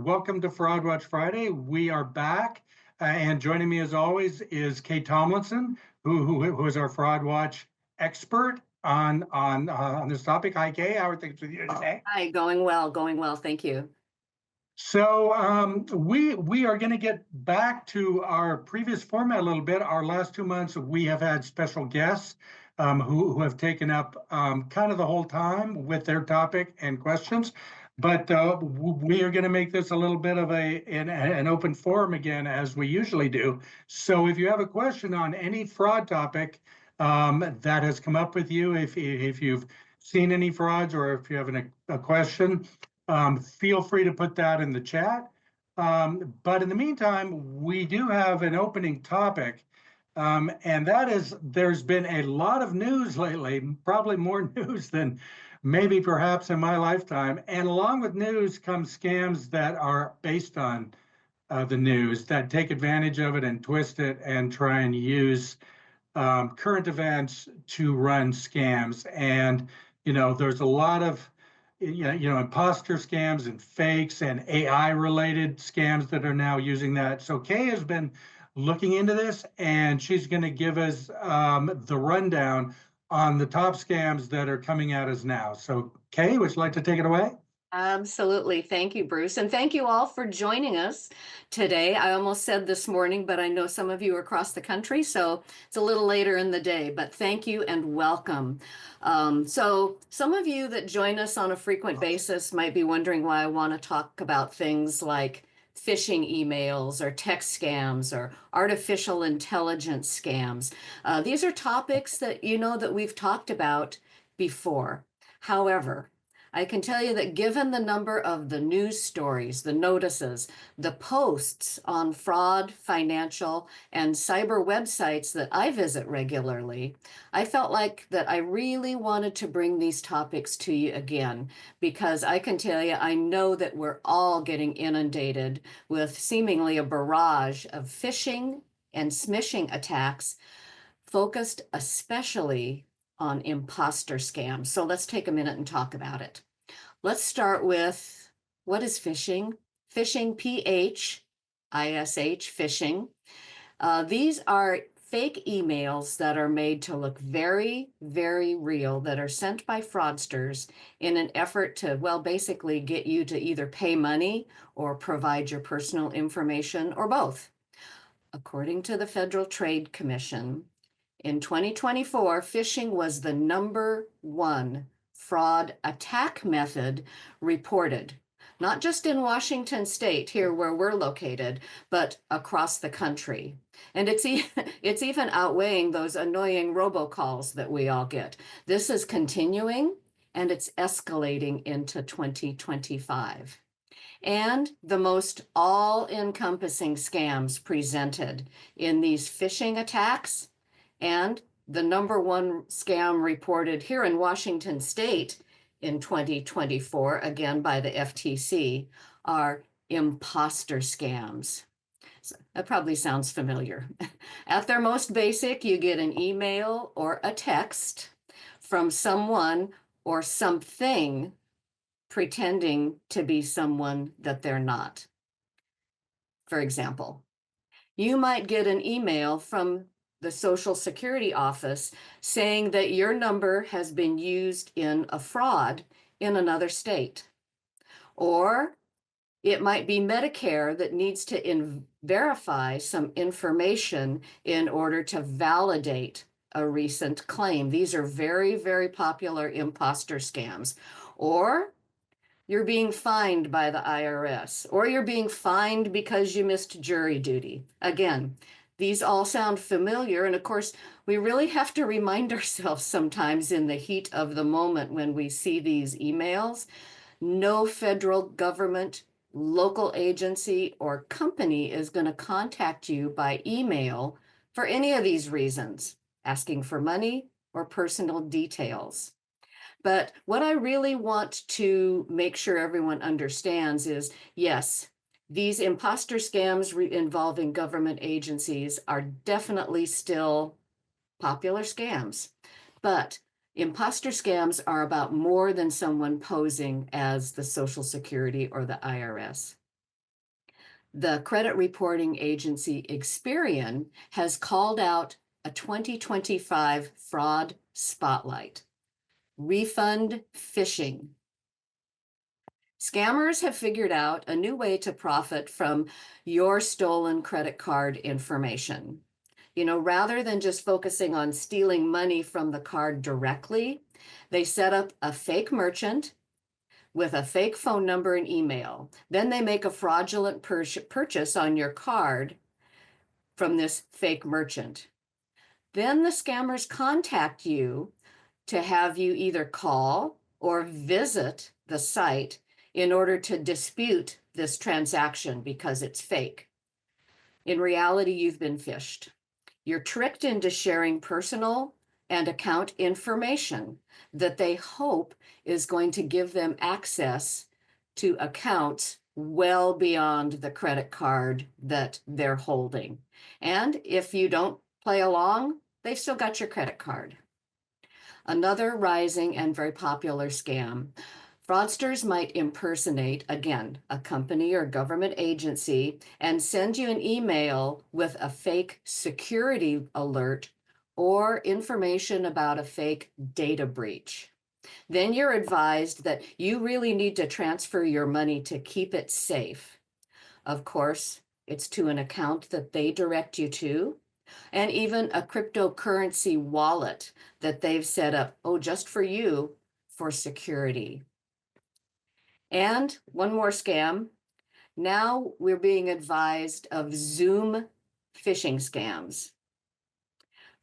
Welcome to Fraud Watch Friday. We are back, and joining me as always is Kate Tomlinson, who is our Fraud Watch expert on this topic. Hi, Kate. How are things with you today? Hi, going well, going well. Thank you. We are going to get back to our previous format a little bit. Our last 2 months, we have had special guests who have taken up kind of the whole time with their topic and questions. But we are going to make this a little bit of an open forum again, as we usually do. So if you have a question on any fraud topic that has come up with you, if you've seen any frauds or if you have a question, feel free to put that in the chat. But in the meantime, we do have an opening topic, and that is there's been a lot of news lately, probably more news than maybe perhaps in my lifetime. And along with news comes scams that are based on the news that take advantage of it and twist it and try and use current events to run scams. And, there's a lot of imposter scams and fakes and AI related scams that are now using that. So Kay has been looking into this, and she's going to give us the rundown on the top scams that are coming at us now. So Kay, would you like to take it away? Absolutely. Thank you, Bruce. And thank you all for joining us today. I almost said this morning, but I know some of you are across the country, so it's a little later in the day, but thank you and welcome. So some of you that join us on a frequent basis might be wondering why I want to talk about things like phishing emails or text scams or artificial intelligence scams. These are topics that that we've talked about before. However, I can tell you that given the number of the news stories, the notices, the posts on fraud, financial, and cyber websites that I visit regularly, I felt like that I really wanted to bring these topics to you again, because I can tell you, I know that we're all getting inundated with seemingly a barrage of phishing and smishing attacks focused especially on imposter scams. So let's take a minute and talk about it. Let's start with, what is phishing? Phishing, P-H-I-S-H, phishing. These are fake emails that are made to look very, very real, that are sent by fraudsters in an effort to, well, basically get you to either pay money or provide your personal information or both. According to the Federal Trade Commission, in 2024, phishing was the #1 fraud attack method reported, not just in Washington State, here where we're located, but across the country. And it's even outweighing those annoying robocalls that we all get. This is continuing, and it's escalating into 2025. And the most all-encompassing scams presented in these phishing attacks, and the #1 scam reported here in Washington State in 2024, again by the FTC, are imposter scams. So that probably sounds familiar. At their most basic, you get an email or a text from someone or something pretending to be someone that they're not. For example, you might get an email from the Social Security office saying that your number has been used in a fraud in another state. Or it might be Medicare that needs to verify some information in order to validate a recent claim. These are very, very popular imposter scams. Or you're being fined by the IRS, or you're being fined because you missed jury duty. Again, these all sound familiar. And of course, we really have to remind ourselves sometimes in the heat of the moment when we see these emails, no federal government, local agency, or company is going to contact you by email for any of these reasons, asking for money or personal details. But what I really want to make sure everyone understands is, yes, these imposter scams involving government agencies are definitely still popular scams. But imposter scams are about more than someone posing as the Social Security or the IRS. The credit reporting agency Experian has called out a 2025 fraud spotlight: refund phishing. Scammers have figured out a new way to profit from your stolen credit card information. Rather than just focusing on stealing money from the card directly, they set up a fake merchant with a fake phone number and email. Then they make a fraudulent purchase on your card from this fake merchant. Then the scammers contact you to have you either call or visit the site in order to dispute this transaction because it's fake. In reality, you've been phished. You're tricked into sharing personal and account information that they hope is going to give them access to accounts well beyond the credit card that they're holding. And if you don't play along, they've still got your credit card. Another rising and very popular scam. Fraudsters might impersonate, again, a company or government agency and send you an email with a fake security alert or information about a fake data breach. Then you're advised that you really need to transfer your money to keep it safe. Of course, it's to an account that they direct you to, and even a cryptocurrency wallet that they've set up, just for you, for security. And one more scam. Now we're being advised of Zoom phishing scams.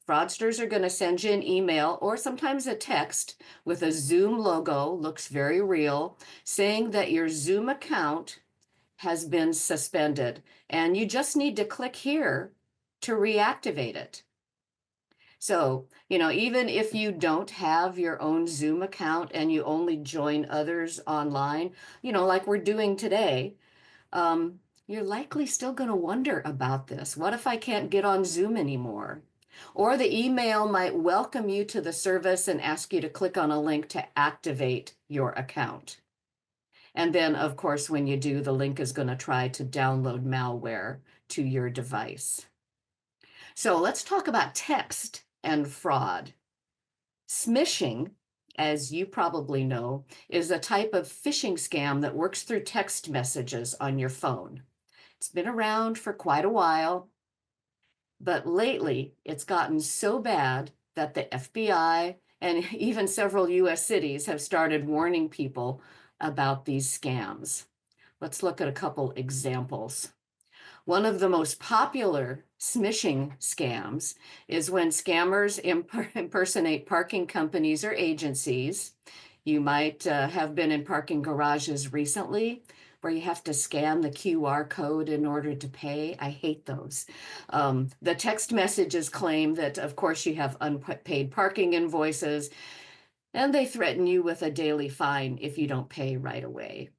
Fraudsters are going to send you an email or sometimes a text with a Zoom logo, looks very real, saying that your Zoom account has been suspended and you just need to click here to reactivate it. So, even if you don't have your own Zoom account and you only join others online, like we're doing today, you're likely still going to wonder about this. What if I can't get on Zoom anymore? Or the email might welcome you to the service and ask you to click on a link to activate your account. And then, of course, when you do, the link is going to try to download malware to your device. So let's talk about text and fraud. Smishing, as you probably know, is a type of phishing scam that works through text messages on your phone. It's been around for quite a while, but lately it's gotten so bad that the FBI and even several US cities have started warning people about these scams. Let's look at a couple examples. One of the most popular smishing scams is when scammers impersonate parking companies or agencies. You might have been in parking garages recently where you have to scan the QR code in order to pay. I hate those. The text messages claim that, of course, you have unpaid parking invoices, and they threaten you with a daily fine if you don't pay right away.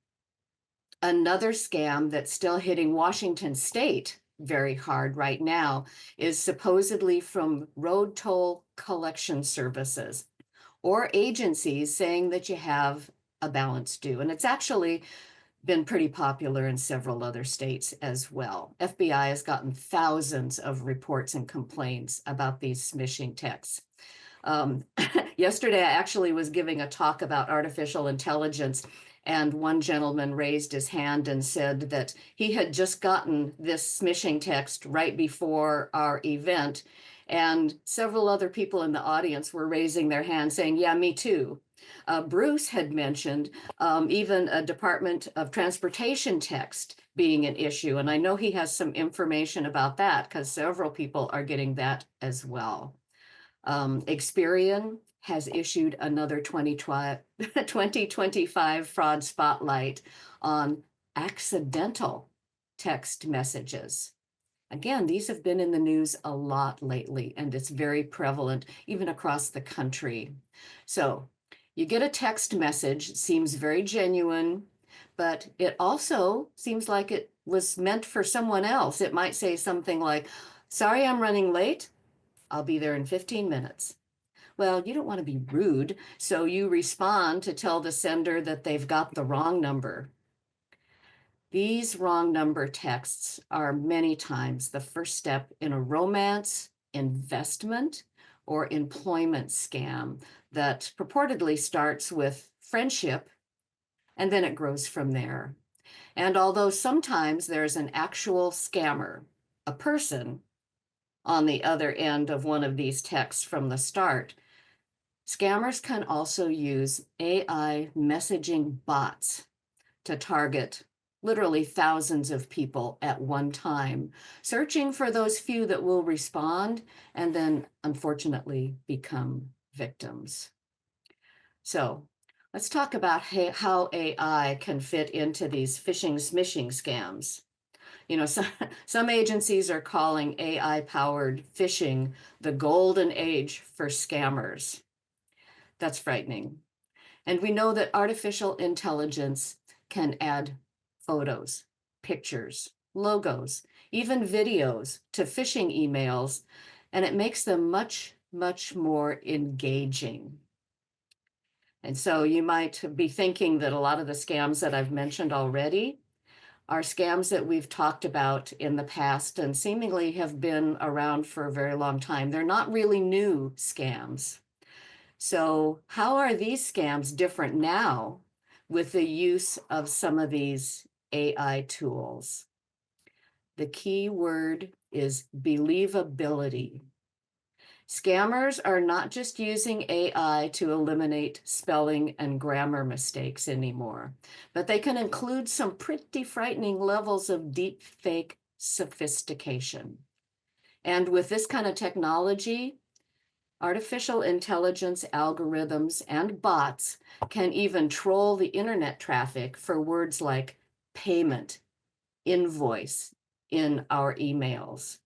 Another scam that's still hitting Washington State very hard right now is supposedly from road toll collection services or agencies saying that you have a balance due. And it's actually been pretty popular in several other states as well. FBI has gotten thousands of reports and complaints about these smishing texts. Yesterday, I actually was giving a talk about artificial intelligence, and one gentleman raised his hand and said that he had just gotten this smishing text right before our event, and several other people in the audience were raising their hands saying, yeah, me too. Bruce had mentioned even a Department of Transportation text being an issue, and I know he has some information about that because several people are getting that as well. Experian has issued another 2025 fraud spotlight on accidental text messages. Again, these have been in the news a lot lately, and it's very prevalent even across the country. So you get a text message, it seems very genuine, but it also seems like it was meant for someone else. It might say something like, sorry, I'm running late. I'll be there in 15 minutes. Well, you don't want to be rude, so you respond to tell the sender that they've got the wrong number. These wrong number texts are many times the first step in a romance, investment, or employment scam that purportedly starts with friendship and then it grows from there. And although sometimes there's an actual scammer, a person on the other end of one of these texts from the start, scammers can also use AI messaging bots to target literally thousands of people at one time, searching for those few that will respond and then unfortunately become victims. So let's talk about how AI can fit into these phishing smishing scams. You know, some agencies are calling AI-powered phishing the golden age for scammers. That's frightening. And we know that artificial intelligence can add photos, pictures, logos, even videos to phishing emails, and it makes them much, much more engaging. And so you might be thinking that a lot of the scams that I've mentioned already are scams that we've talked about in the past and seemingly have been around for a very long time. They're not really new scams. So how are these scams different now with the use of some of these AI tools? The key word is believability. Scammers are not just using AI to eliminate spelling and grammar mistakes anymore, but they can include some pretty frightening levels of deep fake sophistication. And with this kind of technology, artificial intelligence algorithms and bots can even troll the internet traffic for words like payment, invoice in our emails.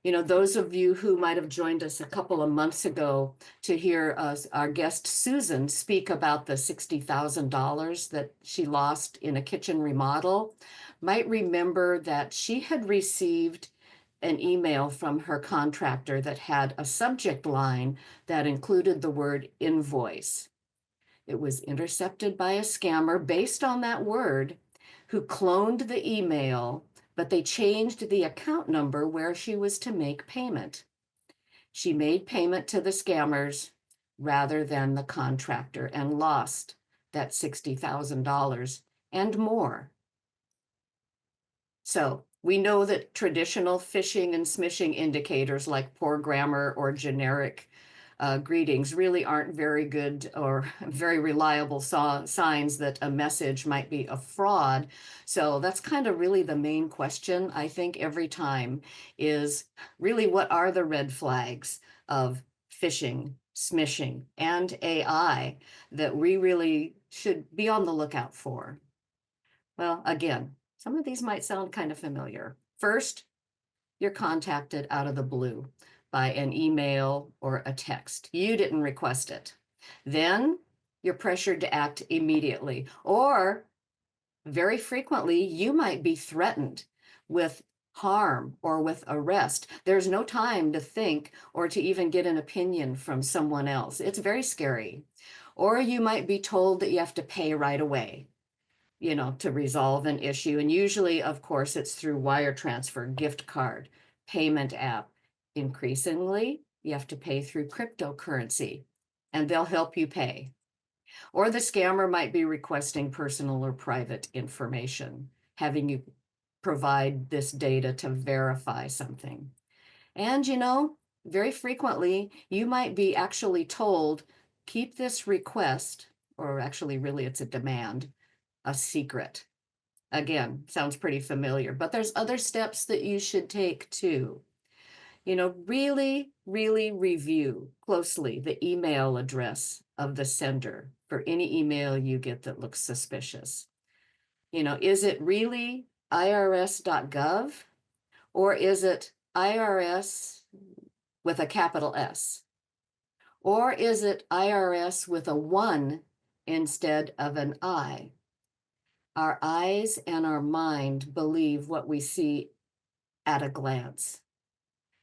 You know, those of you who might have joined us a couple of months ago to hear us, our guest Susan speak about the $60,000 that she lost in a kitchen remodel might remember that she had received an email from her contractor that had a subject line that included the word invoice. It was intercepted by a scammer based on that word who cloned the email, but they changed the account number where she was to make payment. She made payment to the scammers rather than the contractor and lost that $60,000 and more. So we know that traditional phishing and smishing indicators like poor grammar or generic greetings really aren't very good or very reliable signs that a message might be a fraud. So that's kind of really the main question, I think, every time is really what are the red flags of phishing, smishing, and AI that we really should be on the lookout for? Well, again, some of these might sound kind of familiar. First, you're contacted out of the blue by an email or a text. You didn't request it. Then you're pressured to act immediately, or very frequently, you might be threatened with harm or with arrest. There's no time to think or to even get an opinion from someone else. It's very scary. Or you might be told that you have to pay right away, you know, to resolve an issue. And usually, of course, it's through wire transfer, gift card, payment app. Increasingly, you have to pay through cryptocurrency, and they'll help you pay. Or the scammer might be requesting personal or private information, having you provide this data to verify something. And, you know, very frequently, you might be actually told, keep this request, or actually, really, it's a demand, a secret. Again, sounds pretty familiar, but there's other steps that you should take too. You know, really, really review closely the email address of the sender for any email you get that looks suspicious. You know, is it really irs.gov or is it IRS with a capital S? Or is it IRS with a 1 instead of an I? Our eyes and our mind believe what we see at a glance.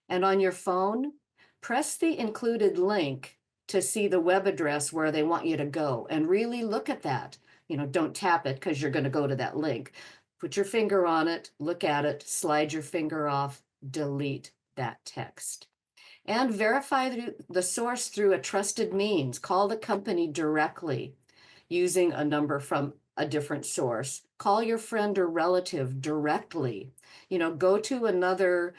And on your phone, press the included link to see the web address where they want you to go and really look at that don't tap it because you're going to go to that link. Put your finger on it, look at it, slide your finger off, delete that text. And verify the source through a trusted means. Call the company directly using a number from a different source. Call your friend or relative directly. Go to another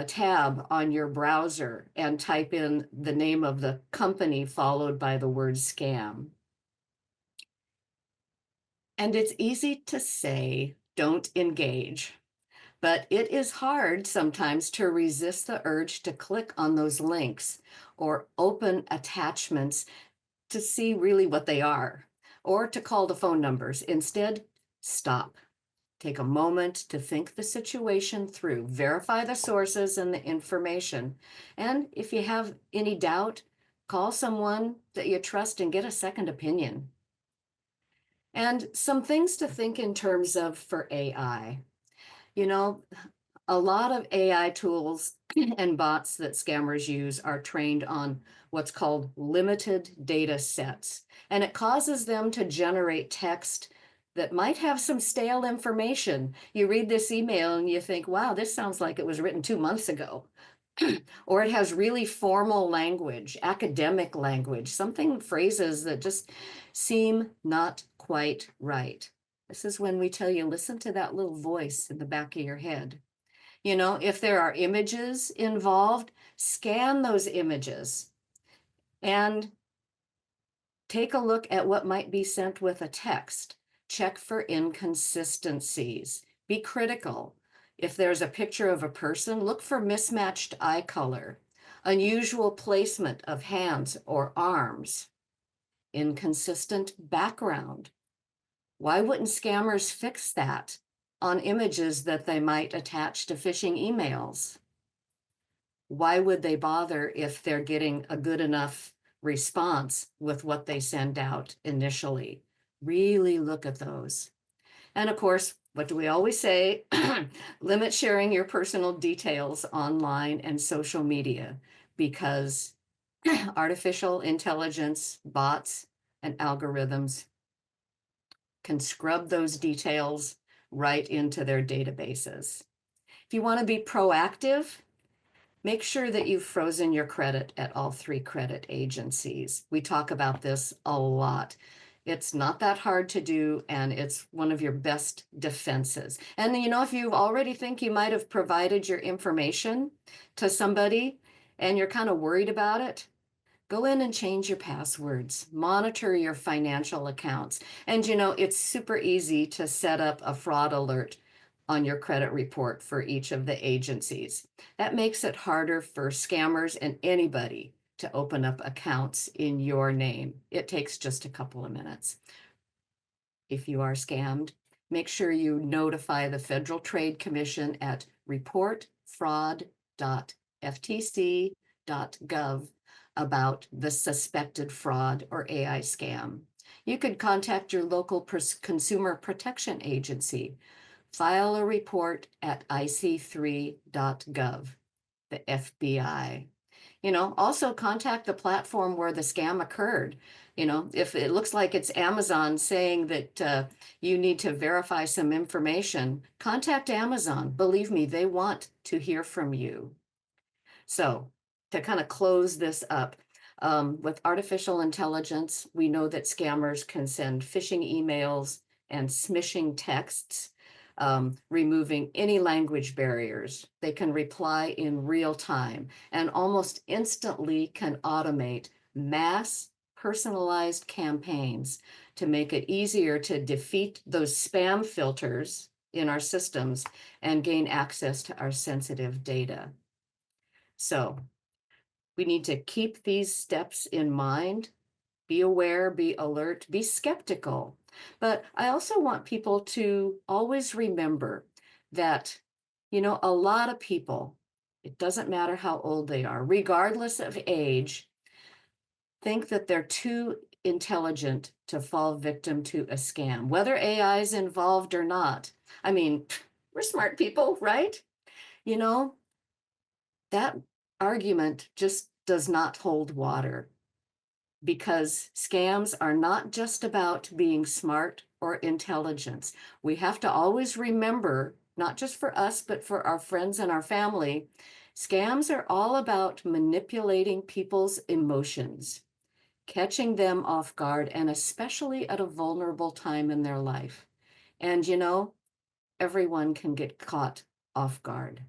tab on your browser and type in the name of the company followed by the word scam. And it's easy to say, don't engage. But it is hard sometimes to resist the urge to click on those links or open attachments to see really what they are, or to call the phone numbers. Instead, stop. Take a moment to think the situation through, verify the sources and the information. And if you have any doubt, call someone that you trust and get a second opinion. And some things to think in terms of for AI. A lot of AI tools and bots that scammers use are trained on what's called limited data sets, and it causes them to generate text that might have some stale information. You read this email and you think, wow, this sounds like it was written 2 months ago. Or it has really formal language, academic language, phrases that just seem not quite right. This is when we tell you, listen to that little voice in the back of your head. If there are images involved, scan those images and take a look at what might be sent with a text. Check for inconsistencies. Be critical. If there's a picture of a person, look for mismatched eye color, unusual placement of hands or arms, inconsistent background. Why wouldn't scammers fix that on images that they might attach to phishing emails? Why would they bother if they're getting a good enough response with what they send out initially? Really look at those. And of course, what do we always say? Limit sharing your personal details online and social media, because artificial intelligence, bots, and algorithms can scrub those details right into their databases. If you want to be proactive, make sure that you've frozen your credit at all 3 credit agencies. We talk about this a lot. It's not that hard to do, and it's one of your best defenses. And if you already think you might have provided your information to somebody and you're kind of worried about it, go in and change your passwords, monitor your financial accounts. And it's super easy to set up a fraud alert on your credit report for each of the agencies. That makes it harder for scammers and anybody to open up accounts in your name. It takes just a couple of minutes. If you are scammed, make sure you notify the Federal Trade Commission at reportfraud.ftc.gov about the suspected fraud or AI scam. You could contact your local consumer protection agency. File a report at ic3.gov, the FBI. Also contact the platform where the scam occurred. If it looks like it's Amazon saying that you need to verify some information, contact Amazon. Believe me, they want to hear from you. So to kind of close this up, with artificial intelligence, we know that scammers can send phishing emails and smishing texts, removing any language barriers. They can reply in real time and almost instantly can automate mass personalized campaigns to make it easier to defeat those spam filters in our systems and gain access to our sensitive data. So we need to keep these steps in mind. Be aware, be alert, be skeptical. But I also want people to always remember that, a lot of people, it doesn't matter how old they are, regardless of age, think that they're too intelligent to fall victim to a scam, whether AI is involved or not. I mean, we're smart people, right? That argument just does not hold water. because scams are not just about being smart or intelligence. We have to always remember, not just for us, but for our friends and our family, scams are all about manipulating people's emotions, catching them off guard, and especially at a vulnerable time in their life. And everyone can get caught off guard.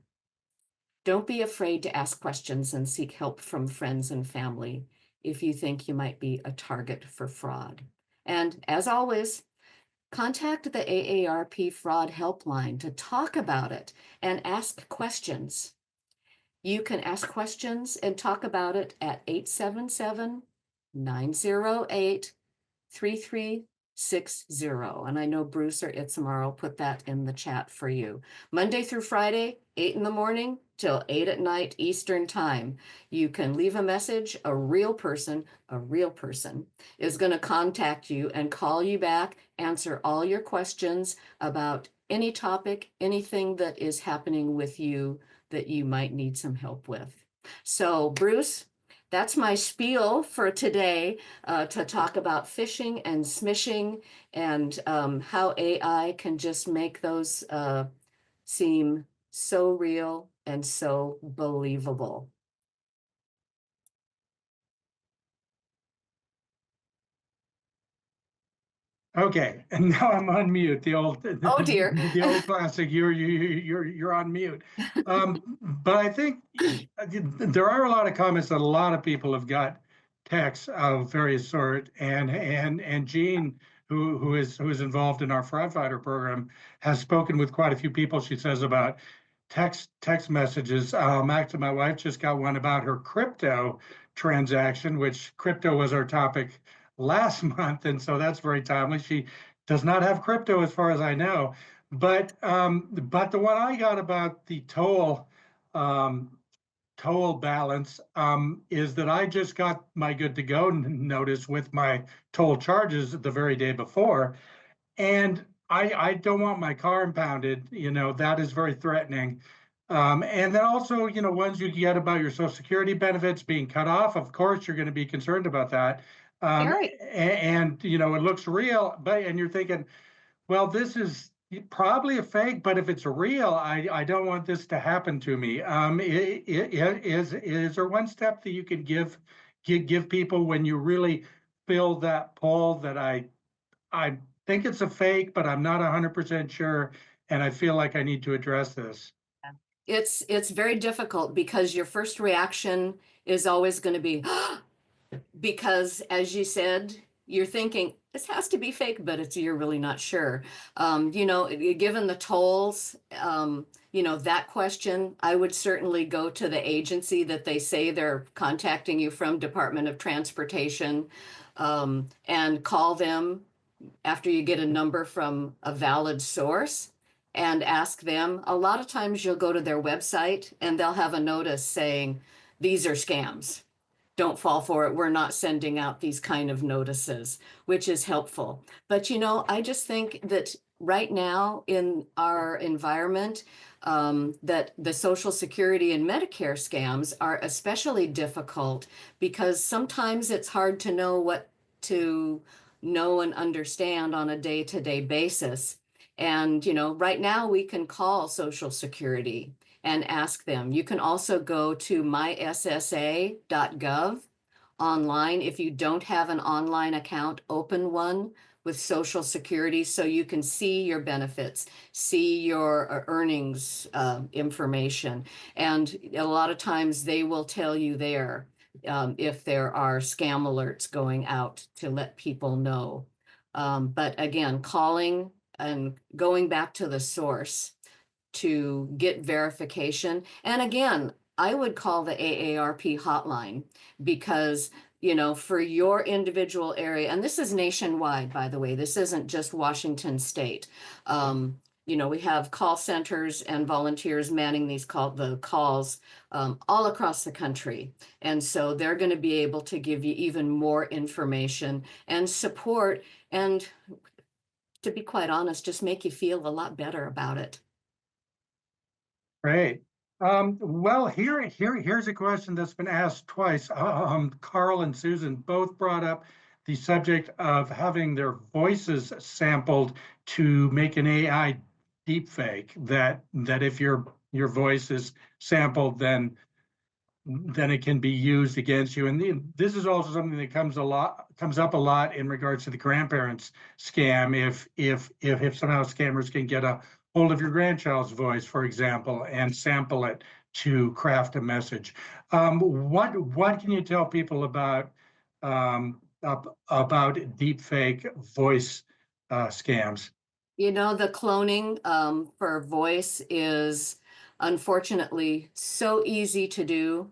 Don't be afraid to ask questions and seek help from friends and family if you think you might be a target for fraud. And as always, contact the AARP fraud helpline to talk about it and ask questions. You can ask questions and talk about it at 877-908-3360. And I know Bruce or Itzamar will put that in the chat for you. Monday through Friday, 8 in the morning till 8 at night Eastern time. You can leave a message. A real person is going to contact you and call you back, answer all your questions about any topic, anything that is happening with you that you might need some help with. So Bruce, that's my spiel for today, to talk about phishing and smishing and how AI can just make those seem so real and so believable. Okay, and now I'm on mute. Oh dear. The old classic. You're on mute. But I think there are a lot of comments that a lot of people have got texts of various sort, and Jean, who is involved in our fraud fighter program, has spoken with quite a few people. She says about text messages. Actually, my wife just got one about her crypto transaction, which crypto was our topic last month, and so that's very timely. She does not have crypto, as far as I know, but the one I got about the toll balance is that I just got my good to go notice with my toll charges the very day before, and I don't want my car impounded. That is very threatening. And then also, ones you get about your Social Security benefits being cut off, of course, you're going to be concerned about that. Very. And it looks real, and you're thinking, well, this is probably a fake, but if it's real, I don't want this to happen to me. Is there one step that you can give people when you really feel that pull that I think it's a fake, but I'm not 100% sure, and I feel like I need to address this? It's very difficult because your first reaction is always going to be because, as you said, you're thinking this has to be fake, but you're really not sure. Given the tolls, that question, I would certainly go to the agency that they say they're contacting you from, Department of Transportation, and call them after you get a number from a valid source and ask them. A lot of times you'll go to their website and they'll have a notice saying, these are scams. Don't fall for it. We're not sending out these kind of notices, which is helpful. But, I just think that right now in our environment, that the Social Security and Medicare scams are especially difficult because sometimes it's hard to know what to know and understand on a day-to-day basis. And, right now we can call Social Security and ask them. You can also go to myssa.gov online. If you don't have an online account, open one with Social Security so you can see your benefits, see your earnings information. And a lot of times they will tell you there if there are scam alerts going out to let people know. But again, calling and going back to the source to get verification. And again, I would call the AARP hotline because, for your individual area, and this is nationwide, by the way, this isn't just Washington State. We have call centers and volunteers manning the calls all across the country. And so they're going to be able to give you even more information and support. And to be quite honest, just make you feel a lot better about it. Great. Well, here's a question that's been asked twice. Carl and Susan both brought up the subject of having their voices sampled to make an AI deepfake. That if your voice is sampled, then it can be used against you. And this is also something that comes up a lot in regards to the grandparents scam. If somehow scammers can get a hold of your grandchild's voice, for example, and sample it to craft a message. What can you tell people about deepfake voice scams? You know, the cloning for voice is unfortunately so easy to do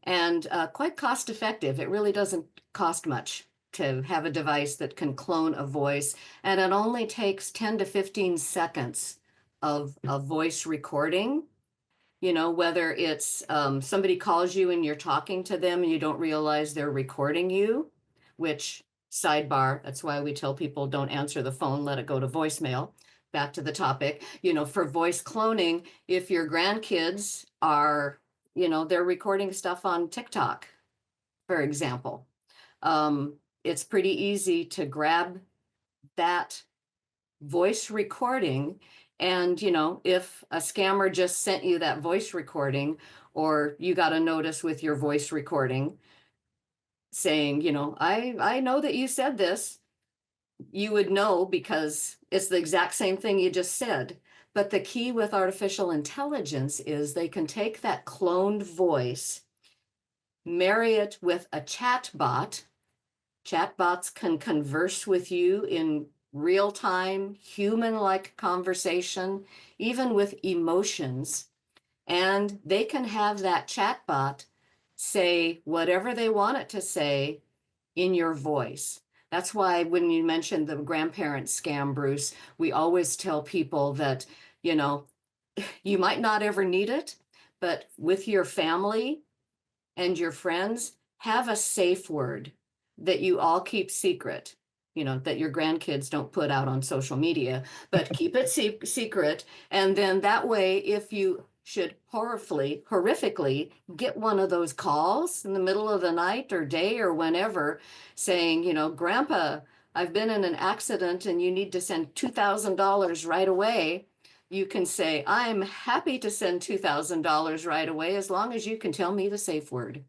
and quite cost effective. It really doesn't cost much to have a device that can clone a voice, and it only takes 10 to 15 seconds of a voice recording. You know, whether it's somebody calls you and you're talking to them and you don't realize they're recording you, which sidebar, that's why we tell people don't answer the phone, let it go to voicemail. Back to the topic, you know, for voice cloning, if your grandkids are, you know, they're recording stuff on TikTok, for example, it's pretty easy to grab that voice recording. And, you know, if a scammer just sent you that voice recording, or you got a notice with your voice recording saying, you know, I know that you said this, you would know because it's the exact same thing you just said. But the key with artificial intelligence is they can take that cloned voice, marry it with a chat bot. Chatbots can converse with you in real time, human like conversation, even with emotions. And they can have that chatbot say whatever they want it to say in your voice. That's why when you mentioned the grandparent scam, Bruce, we always tell people that, you know, you might not ever need it, but with your family and your friends, have a safe word that you all keep secret, you know, that your grandkids don't put out on social media, but keep it secret. And then that way, if you should horrifically get one of those calls in the middle of the night or day or whenever saying, you know, Grandpa, I've been in an accident and you need to send $2,000 right away. You can say, I'm happy to send $2,000 right away as long as you can tell me the safe word.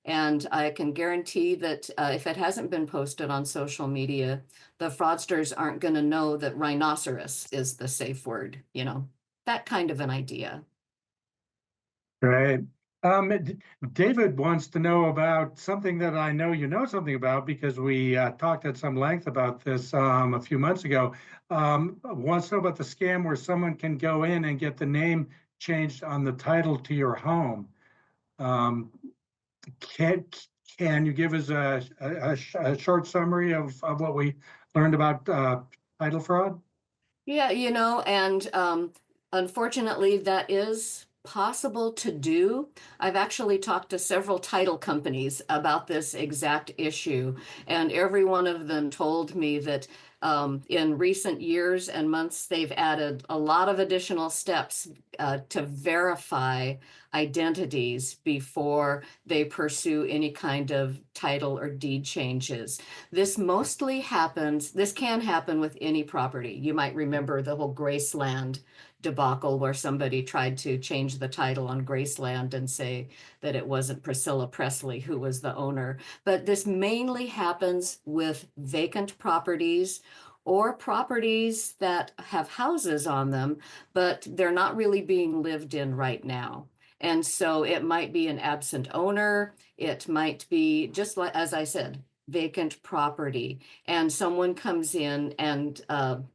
And I can guarantee that if it hasn't been posted on social media, the fraudsters aren't going to know that rhinoceros is the safe word, you know, that kind of an idea. Right. David wants to know about something that I know you know something about because we talked at some length about this a few months ago. Wants to know about the scam where someone can go in and get the name changed on the title to your home. Um, can can you give us a short summary of what we learned about title fraud? Yeah, you know, and unfortunately, that is possible to do. I've actually talked to several title companies about this exact issue, and every one of them told me that in recent years and months, they've added a lot of additional steps to verify identities before they pursue any kind of title or deed changes. This mostly happens, this can happen with any property. You might remember the whole Graceland debacle where somebody tried to change the title on Graceland and say that it wasn't Priscilla Presley who was the owner. But this mainly happens with vacant properties or properties that have houses on them, but they're not really being lived in right now. And so it might be an absent owner. It might be, just like, as I said, vacant property, and someone comes in and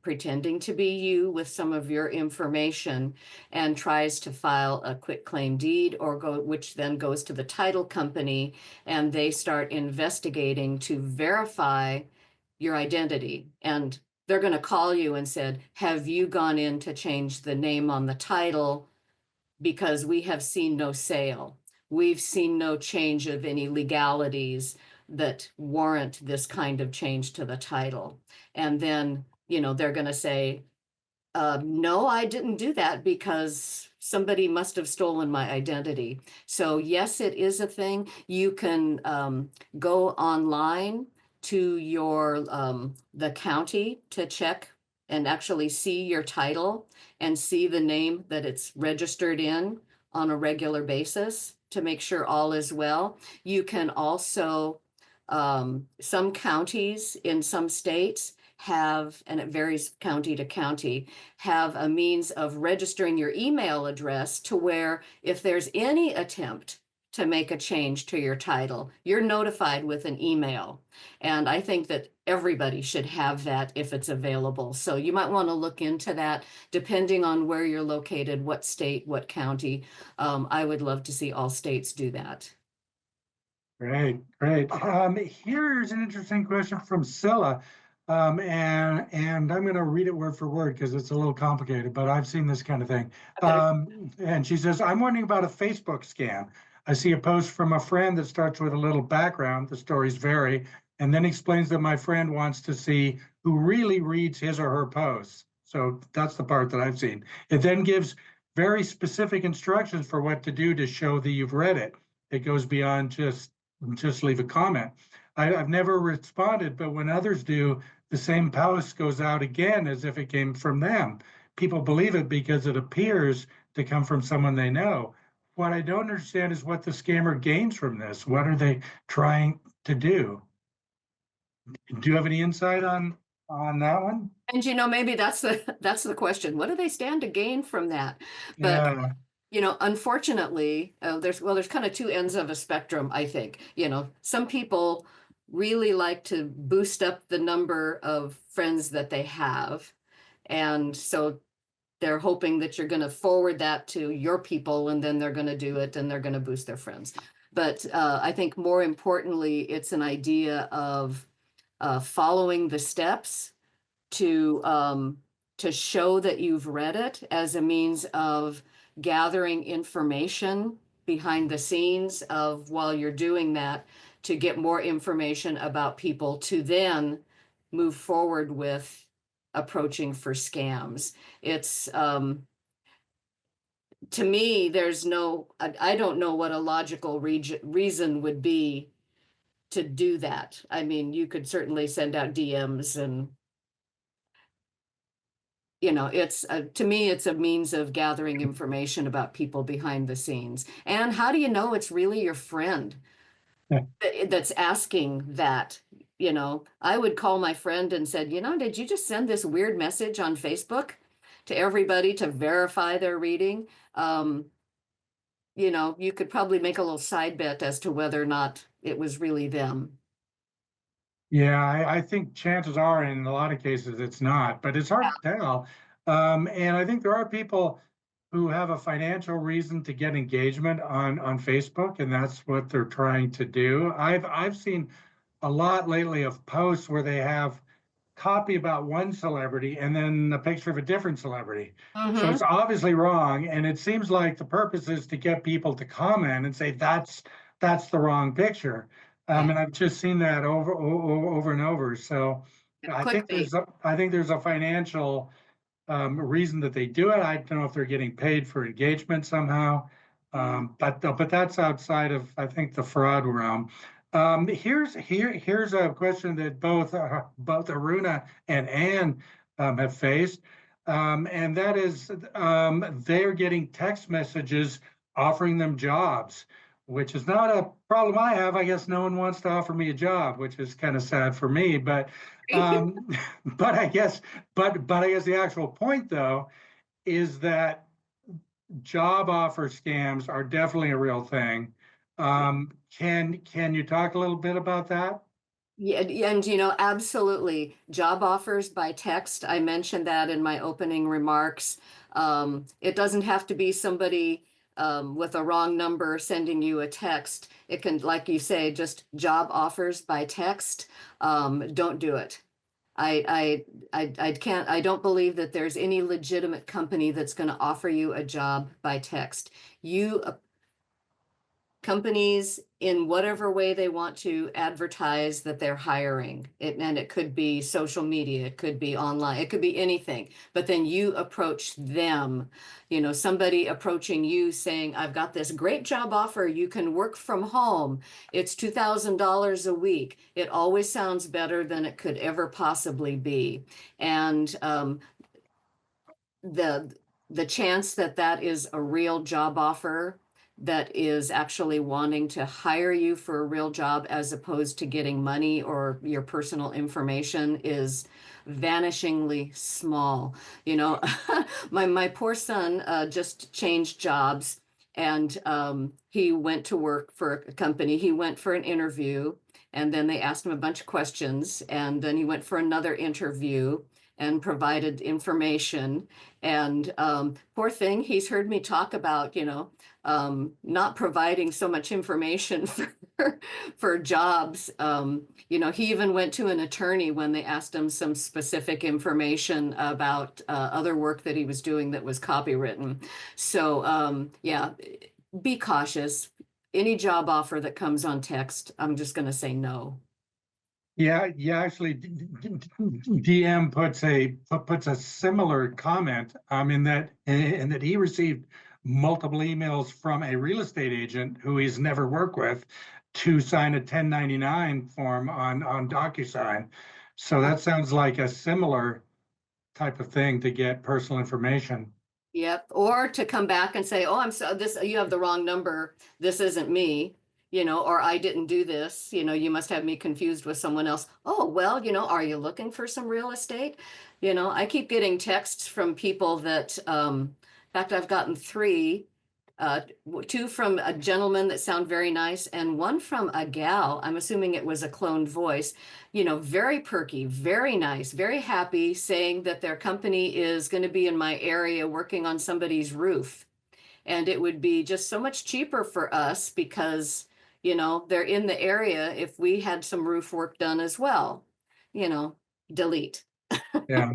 pretending to be you with some of your information and tries to file a quitclaim deed which then goes to the title company, and they start investigating to verify your identity. And they're going to call you and said, have you gone in to change the name on the title? Because we have seen no sale. We've seen no change of any legalities that warrant this kind of change to the title. And then, you know, they're going to say, no, I didn't do that because somebody must have stolen my identity. So yes, it is a thing. You can go online to your the county to check and actually see your title and see the name that it's registered in on a regular basis to make sure all is well. You can also, some counties in some states have, and it varies county to county, have a means of registering your email address to where if there's any attempt to make a change to your title, you're notified with an email. And I think that everybody should have that if it's available. So you might want to look into that depending on where you're located, what state, what county. I would love to see all states do that. Great, great. Here's an interesting question from Scylla. And I'm going to read it word for word because it's a little complicated, but I've seen this kind of thing. And she says, I'm wondering about a Facebook scam. I see a post from a friend that starts with a little background, the stories vary, and then explains that my friend wants to see who really reads his or her posts. So that's the part that I've seen. It then gives very specific instructions for what to do to show that you've read it. It goes beyond just leave a comment. I've never responded, but when others do, the same post goes out again as if it came from them. People believe it because it appears to come from someone they know. What I don't understand is what the scammer gains from this. What are they trying to do? Do you have any insight on that one? And maybe that's the question. What do they stand to gain from that? But Yeah, unfortunately, there's kind of two ends of a spectrum, I think. Some people really like to boost up the number of friends that they have. And so they're hoping that you're going to forward that to your people, and then they're going to do it and they're going to boost their friends. But I think more importantly, it's an idea of following the steps to show that you've read it as a means of gathering information behind the scenes of while you're doing that to get more information about people to then move forward with approaching for scams. It's to me, I don't know what a logical reason would be to do that. I mean, you could certainly send out DMs and it's to me, it's a means of gathering information about people behind the scenes. And how do you know it's really your friend yeah, that's asking that? I would call my friend and said, did you just send this weird message on Facebook to everybody to verify their reading? You could probably make a little side bet as to whether or not it was really them. yeah. I think chances are in a lot of cases it's not, but it's hard to tell. And I think there are people who have a financial reason to get engagement on Facebook, and that's what they're trying to do. I've seen a lot lately of posts where they have copy about one celebrity and then a picture of a different celebrity. So Mm-hmm. it's obviously wrong, and it seems like the purpose is to get people to comment and say that's the wrong picture. Yeah. And I've just seen that over and over. So Clickbait. I think there's a financial reason that they do it. I don't know if they're getting paid for engagement somehow, but that's outside of, I think, the fraud realm. Here's a question that both Aruna and Anne have faced, and that is they're getting text messages offering them jobs, which is not a problem I have. I guess no one wants to offer me a job, which is kind of sad for me. But um, but I guess the actual point though is that job offer scams are definitely a real thing. Can you talk a little bit about that? Yeah, and absolutely. Job offers by text. I mentioned that in my opening remarks. It doesn't have to be somebody with a wrong number sending you a text. It can, like you say, just job offers by text. Don't do it. I can't, I don't believe that there's any legitimate company that's going to offer you a job by text. You companies in whatever way they want to advertise that they're hiring. And it could be social media, it could be online, it could be anything. But then you approach them, somebody approaching you saying, I've got this great job offer. You can work from home. It's $2,000 a week. It always sounds better than it could ever possibly be. And the chance that that is a real job offer that is actually wanting to hire you for a real job as opposed to getting money or your personal information is vanishingly small. My poor son just changed jobs, and he went to work for a company. He went for an interview, and then they asked him a bunch of questions, and then he went for another interview and provided information. And poor thing, he's heard me talk about, not providing so much information for jobs. He even went to an attorney when they asked him some specific information about other work that he was doing that was copywritten. So yeah, be cautious. Any job offer that comes on text, I'm just going to say no. Yeah, actually, DM puts a similar comment in that he received multiple emails from a real estate agent who he's never worked with to sign a 1099 form on DocuSign. So that sounds like a similar type of thing to get personal information. Yep. Or to come back and say, oh, you have the wrong number. This isn't me, or I didn't do this. You must have me confused with someone else. Oh, well, are you looking for some real estate? I keep getting texts from people that, in fact, I've gotten three, two from a gentleman that sound very nice and one from a gal. I'm assuming it was a cloned voice, very perky, very nice, very happy, saying that their company is going to be in my area working on somebody's roof. And it would be just so much cheaper for us because, they're in the area if we had some roof work done as well. Delete. Yeah,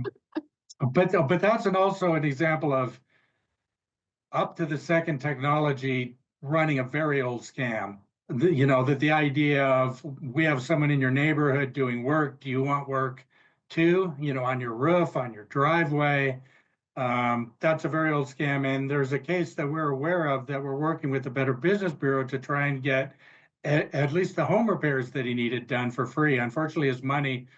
but that's also an example of up to the second technology running a very old scam. That the idea of we have someone in your neighborhood doing work. Do you want work too? On your roof, on your driveway. That's a very old scam. And there's a case that we're aware of that we're working with the Better Business Bureau to try and get at least the home repairs that he needed done for free. Unfortunately, his money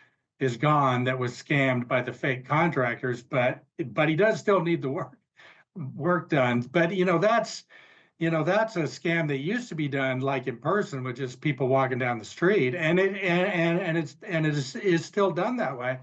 is gone that was scammed by the fake contractors, but he does still need the work done. But that's a scam that used to be done like in person with just people walking down the street, and it is still done that way.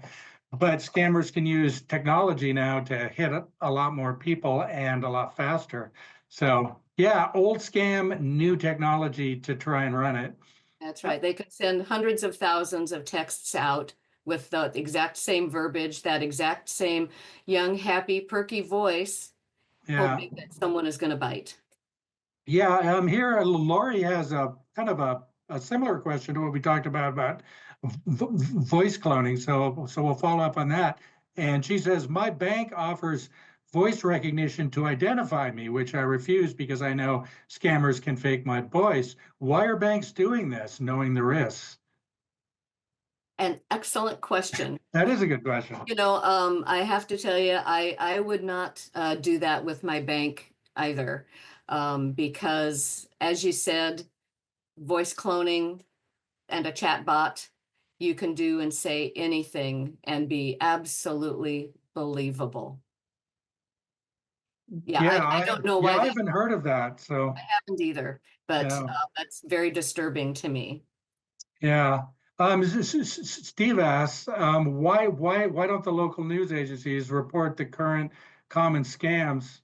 But scammers can use technology now to hit a lot more people and a lot faster. So yeah, old scam, new technology to try and run it. That's right. They could send hundreds of thousands of texts out with the exact same verbiage, that exact same young, happy, perky voice, Yeah, hoping that someone is going to bite. yeah. Here, Lori has a kind of a similar question to what we talked about voice cloning. So we'll follow up on that. And she says, my bank offers voice recognition to identify me, which I refuse because I know scammers can fake my voice. Why are banks doing this, knowing the risks? An excellent question. That is a good question. I have to tell you, I would not do that with my bank either, because as you said, voice cloning and a chat bot, you can do and say anything and be absolutely believable. Yeah, I don't know why I they haven't heard of that. So haven't either, but yeah, that's very disturbing to me. yeah. Steve asks, why don't the local news agencies report the current common scams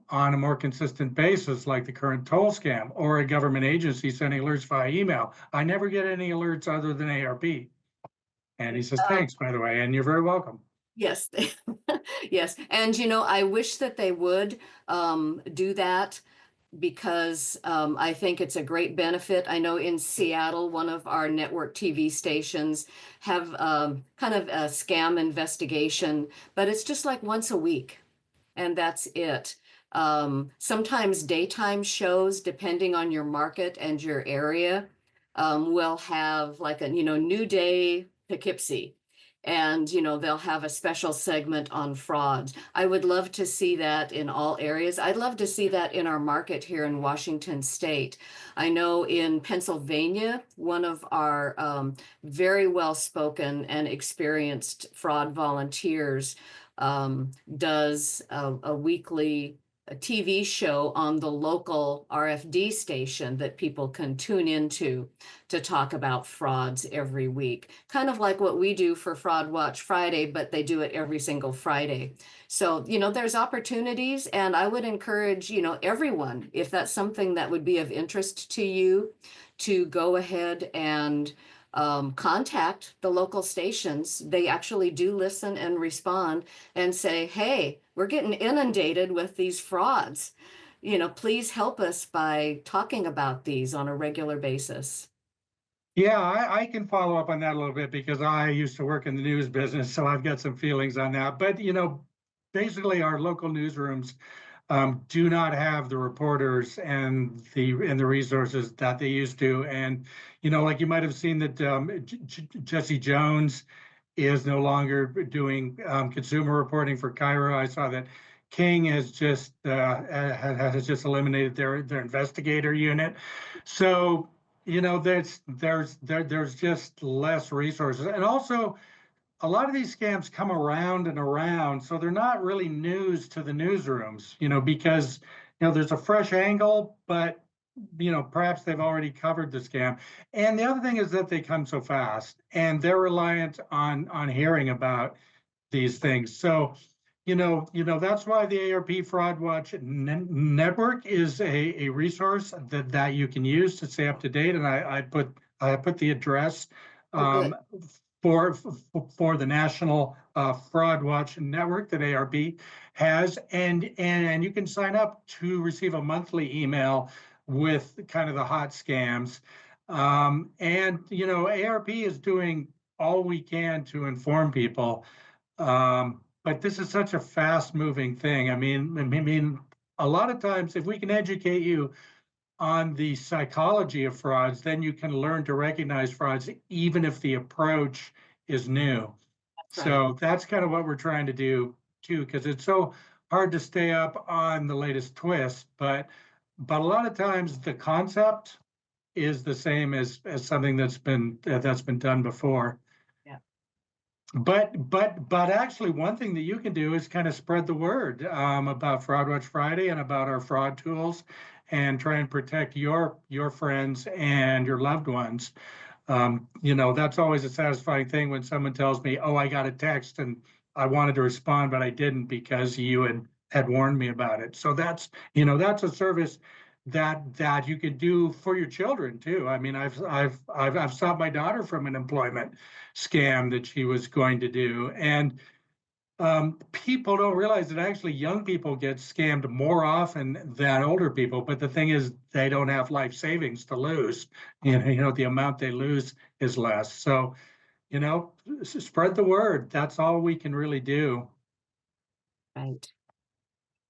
on a more consistent basis, like the current toll scam, or a government agency sending alerts via email? I never get any alerts other than AARP. And he says, thanks, by the way, and you're very welcome. Yes, yes. And I wish that they would do that because I think it's a great benefit. I know in Seattle, one of our network TV stations have kind of a scam investigation, but it's just like once a week. and that's it. Sometimes daytime shows, depending on your market and your area, will have like a, New Day Poughkeepsie. And, they'll have a special segment on frauds. I would love to see that in all areas. I'd love to see that in our market here in Washington State. I know in Pennsylvania, one of our very well-spoken and experienced fraud volunteers does a weekly TV show on the local RFD station that people can tune into to talk about frauds every week. Kind of like what we do for Fraud Watch Friday, but they do it every single Friday. So, there's opportunities, and I would encourage, everyone, if that's something that would be of interest to you, to go ahead and contact the local stations. They actually do listen and respond and say, hey, we're getting inundated with these frauds. Please help us by talking about these on a regular basis. Yeah, I can follow up on that a little bit because I used to work in the news business, so I've got some feelings on that. But basically, our local newsrooms do not have the reporters and the resources that they used to. And like you might have seen that Jesse Jones is no longer doing consumer reporting for Cairo. I saw that King has just eliminated their investigator unit. So there's just less resources, and also a lot of these scams come around and around, so they're not really news to the newsrooms, because there's a fresh angle, but perhaps they've already covered the scam. And the other thing is that they come so fast, and they're reliant on hearing about these things. So, that's why the AARP Fraud Watch Network is a resource that you can use to stay up to date. And I put the address Oh, good. um, for the National Fraud Watch Network that AARP has, and you can sign up to receive a monthly email with kind of the hot scams. And AARP is doing all we can to inform people. But this is such a fast-moving thing. I mean, a lot of times, if we can educate you on the psychology of frauds, then you can learn to recognize frauds, even if the approach is new. That's right. So that's kind of what we're trying to do too, because it's so hard to stay up on the latest twist. But a lot of times the concept is the same as something that's been done before. Yeah. But actually, one thing that you can do is kind of spread the word about Fraud Watch Friday and about our fraud tools, and try and protect your friends and your loved ones. That's always a satisfying thing when someone tells me, "Oh, I got a text and I wanted to respond, but I didn't because you had warned me about it." So that's a service that you could do for your children too. I mean, I've stopped my daughter from an employment scam that she was going to do, and people don't realize that actually young people get scammed more often than older people. But the thing is, they don't have life savings to lose. The amount they lose is less. So, spread the word. That's all we can really do. Right.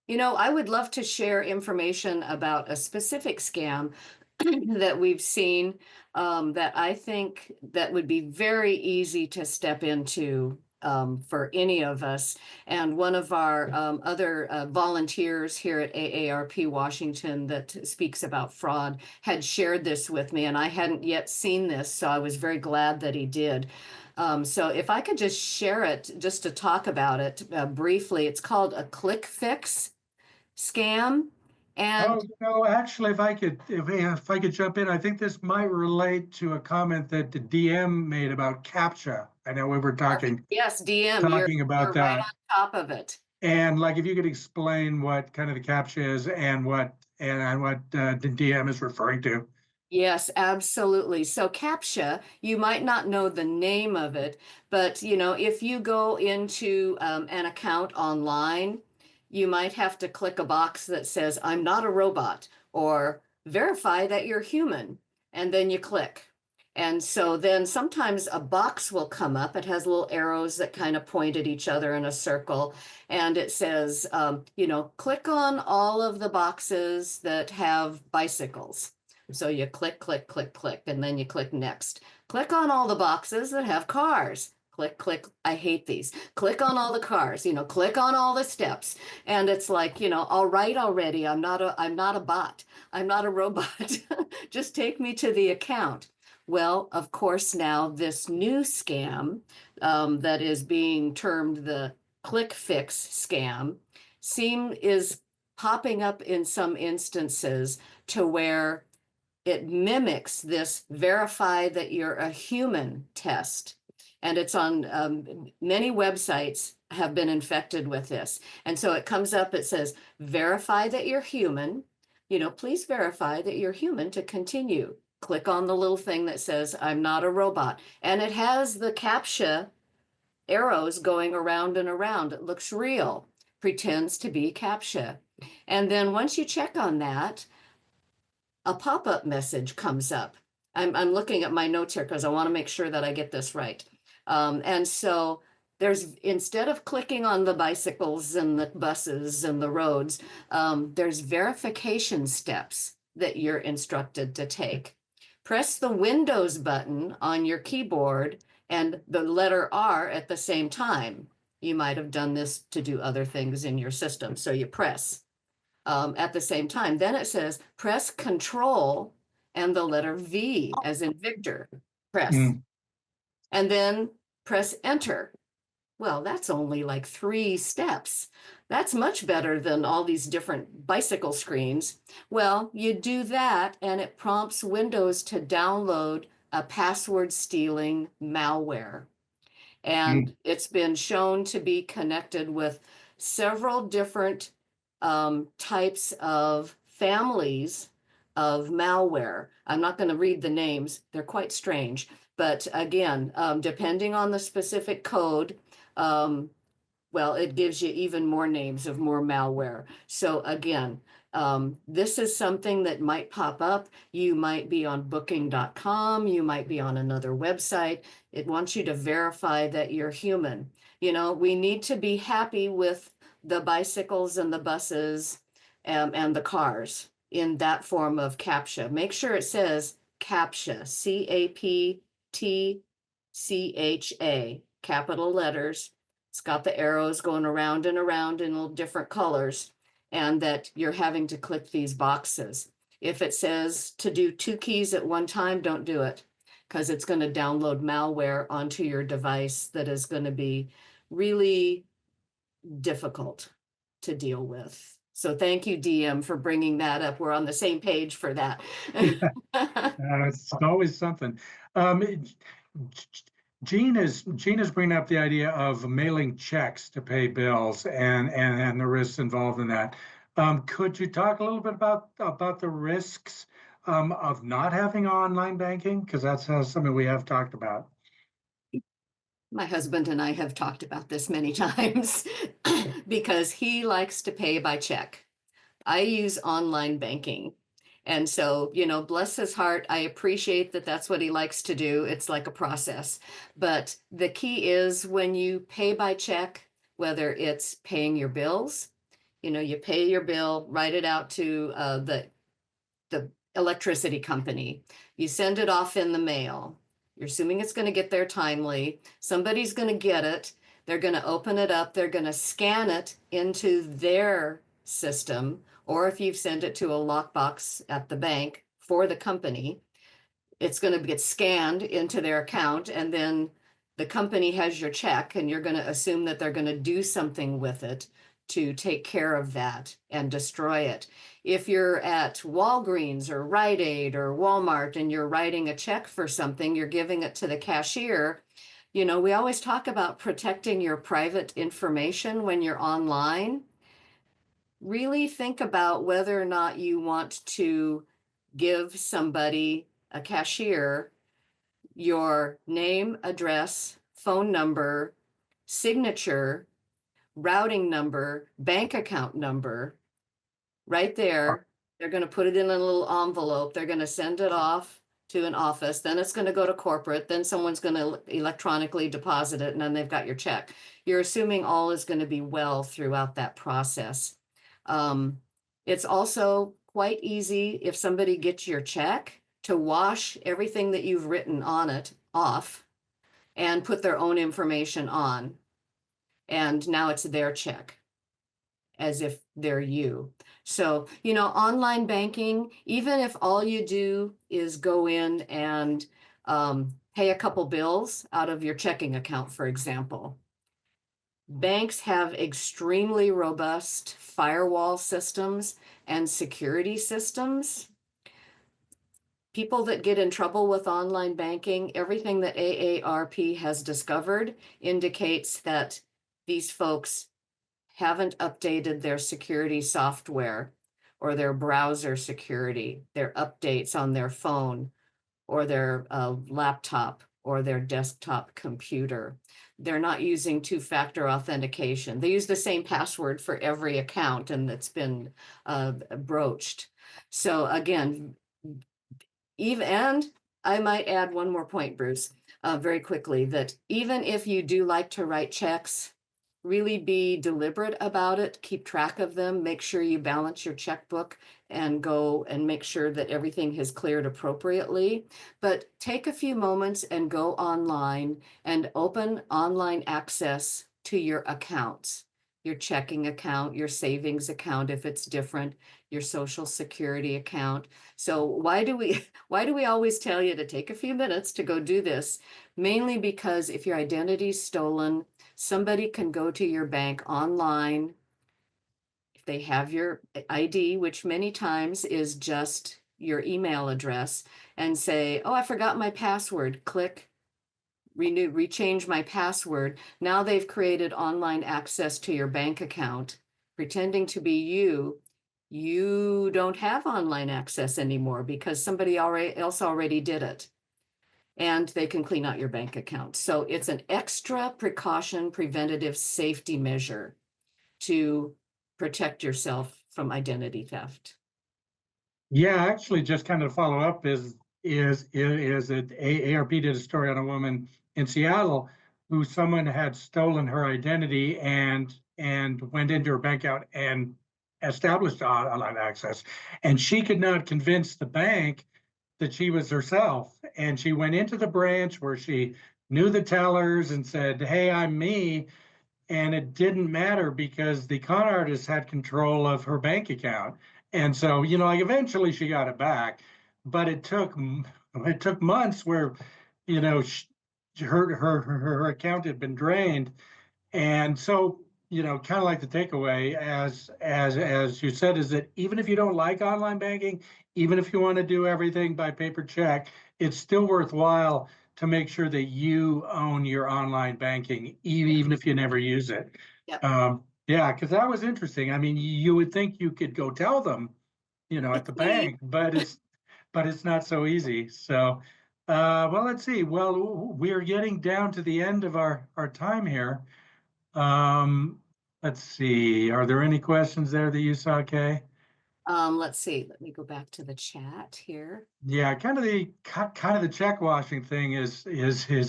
I would love to share information about a specific scam that we've seen that I think that would be very easy to step into for any of us. And one of our other volunteers here at AARP Washington that speaks about fraud had shared this with me, and I hadn't yet seen this, so I was very glad that he did. So if I could just share it, just to talk about it briefly, it's called a click fix scam. And Oh, actually, if I could jump in, I think this might relate to a comment that the DM made about CAPTCHA. I know we were yes, DM, talking about you're right that. on top of it. And like, if you could explain what kind of the CAPTCHA is and what the DM is referring to. Yes, absolutely. So CAPTCHA, you might not know the name of it, but if you go into an account online, you might have to click a box that says, "I'm not a robot," or "verify that you're human," and then you click. And so then sometimes a box will come up. It has little arrows that kind of point at each other in a circle. And it says, click on all of the boxes that have bicycles. So you click, click, click, click, and then you click next. Click on all the boxes that have cars. Click, click. I hate these. Click on all the cars, click on all the steps. And it's like, all right already. I'm not a bot. I'm not a robot. Just take me to the account. Well, of course, now this new scam that is being termed the click fix scam is popping up in some instances to where it mimics this verify that you're a human test. And it's on many websites have been infected with this. And so it comes up, it says, verify that you're human. Please verify that you're human to continue. Click on the little thing that says, I'm not a robot. And it has the CAPTCHA arrows going around and around. It looks real, pretends to be CAPTCHA. And then once you check on that, a pop-up message comes up. I'm looking at my notes here because I want to make sure that I get this right. And so instead of clicking on the bicycles and the buses and the roads, there's verification steps that you're instructed to take. Press the Windows button on your keyboard and the letter R at the same time. You might have done this to do other things in your system. So you press at the same time. Then it says press Control and the letter V as in Victor. Press. And then press Enter. Well, that's only like 3 steps. That's much better than all these different bicycle screens. Well, you do that and it prompts Windows to download a password stealing malware. And it's been shown to be connected with several different types of families of malware. I'm not going to read the names. They're quite strange. But again, depending on the specific code, well, it gives you even more names of more malware. So again, this is something that might pop up. You might be on booking.com. You might be on another website. It wants you to verify that you're human. We need to be happy with the bicycles and the buses and the cars in that form of CAPTCHA. Make sure it says CAPTCHA, CAPTCHA, capital letters. It's got the arrows going around and around in little different colors, and that you're having to click these boxes. If it says to do 2 keys at one time, don't do it, because it's going to download malware onto your device that is going to be really difficult to deal with. So thank you, DM, for bringing that up. We're on the same page for that. It's always something. Gene is bringing up the idea of mailing checks to pay bills and the risks involved in that. Could you talk a little bit about the risks of not having online banking? Because that's something we have talked about. My husband and I have talked about this many times because he likes to pay by check. I use online banking. And so, bless his heart, I appreciate that that's what he likes to do. It's like a process. But the key is when you pay by check, whether it's paying your bills, you pay your bill, write it out to the electricity company. You send it off in the mail. You're assuming it's going to get there timely. Somebody's going to get it. They're going to open it up. They're going to scan it into their system. Or if you've sent it to a lockbox at the bank for the company, it's going to get scanned into their account. And then the company has your check, and you're going to assume that they're going to do something with it to take care of that and destroy it. If you're at Walgreens or Rite Aid or Walmart and you're writing a check for something, you're giving it to the cashier. We always talk about protecting your private information when you're online. Really think about whether or not you want to give somebody, a cashier, your name, address, phone number, signature, routing number, bank account number, right there. They're going to put it in a little envelope. They're going to send it off to an office, then it's going to go to corporate, then someone's going to electronically deposit it, and then they've got your check. You're assuming all is going to be well throughout that process. It's also quite easy if somebody gets your check to wash everything that you've written on it off and put their own information on. And now it's their check, as if they're you. So, online banking, even if all you do is go in and pay a couple bills out of your checking account, for example, banks have extremely robust firewall systems and security systems. People that get in trouble with online banking, everything that AARP has discovered indicates that these folks haven't updated their security software or their browser security, their updates on their phone or their laptop or their desktop computer. They're not using two-factor authentication. They use the same password for every account, and that's been broached. So again, and I might add one more point, Bruce, very quickly, that even if you do like to write checks, really be deliberate about it, keep track of them, make sure you balance your checkbook and go and make sure that everything has cleared appropriately. But take a few moments and go online and open online access to your accounts, your checking account, your savings account, if it's different, your social security account. So why do we always tell you to take a few minutes to go do this? Mainly because if your identity is stolen, somebody can go to your bank online. If they have your ID, which many times is just your email address, and say, oh, I forgot my password, click rechange my password. Now they've created online access to your bank account, pretending to be you. You don't have online access anymore because somebody else already did it. And they can clean out your bank account. So it's an extra precaution, preventative safety measure to protect yourself from identity theft. Yeah, actually, just kind of follow up is that AARP did a story on a woman in Seattle who someone had stolen her identity and went into her bank account and established online access, and she could not convince the bank that she was herself, and she went into the branch where she knew the tellers and said, "Hey, I'm me." And it didn't matter because the con artist had control of her bank account. And so, like eventually she got it back, but it took months where, you know, her account had been drained. And so, kind of like the takeaway, as you said, is that even if you don't like online banking, even if you want to do everything by paper check, it's still worthwhile to make sure that you own your online banking, even if you never use it. Yep. Yeah, because that was interesting. I mean, you would think you could go tell them, at It's the me. bank, but it's not so easy. So, well, let's see. Well, we are getting down to the end of our time here. Um, let's see. Are there any questions there that you saw, Kay? Let's see. Let me go back to the chat here. Yeah, kind of the check washing thing is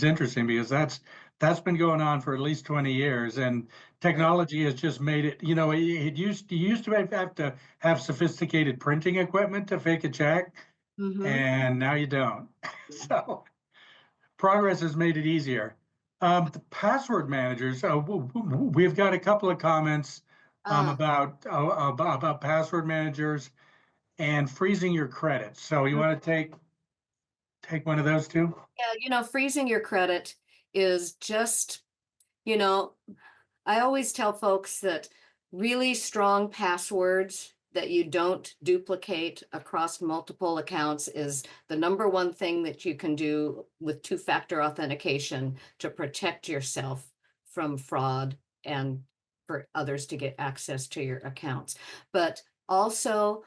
interesting because that's been going on for at least 20 years, and technology has just made it. You used to have to have sophisticated printing equipment to fake a check, Mm-hmm. and now you don't. So progress has made it easier. The password managers, we've got a couple of comments Uh, about password managers and freezing your credits. So you want to take one of those two? yeah, freezing your credit is just, you know, I always tell folks that really strong passwords that you don't duplicate across multiple accounts is the number one thing that you can do with two-factor authentication to protect yourself from fraud and for others to get access to your accounts. But also,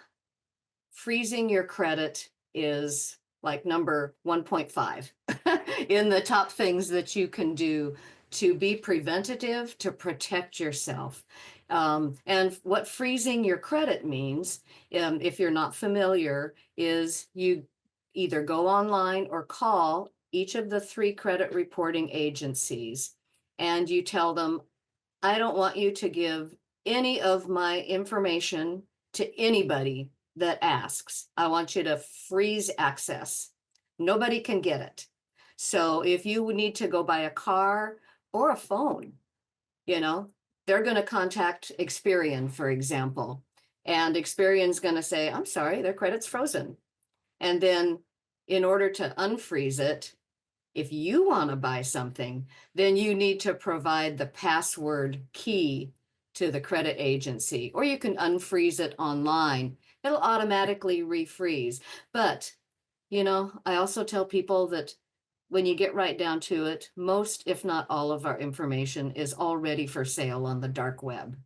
freezing your credit is like number 1.5 in the top things that you can do to be preventative, to protect yourself. And what freezing your credit means, if you're not familiar, is either go online or call each of the 3 credit reporting agencies, and you tell them, I don't want you to give any of my information to anybody that asks. I want you to freeze access. Nobody can get it. So if you need to go buy a car or a phone, you know, they're going to contact Experian, for example, and Experian's going to say, I'm sorry, their credit's frozen. And then in order to unfreeze it, if you want to buy something, then you need to provide the password key to the credit agency, or you can unfreeze it online. It'll automatically refreeze. But, you know, I also tell people that when you get right down to it, most, if not all of our information is already for sale on the dark web.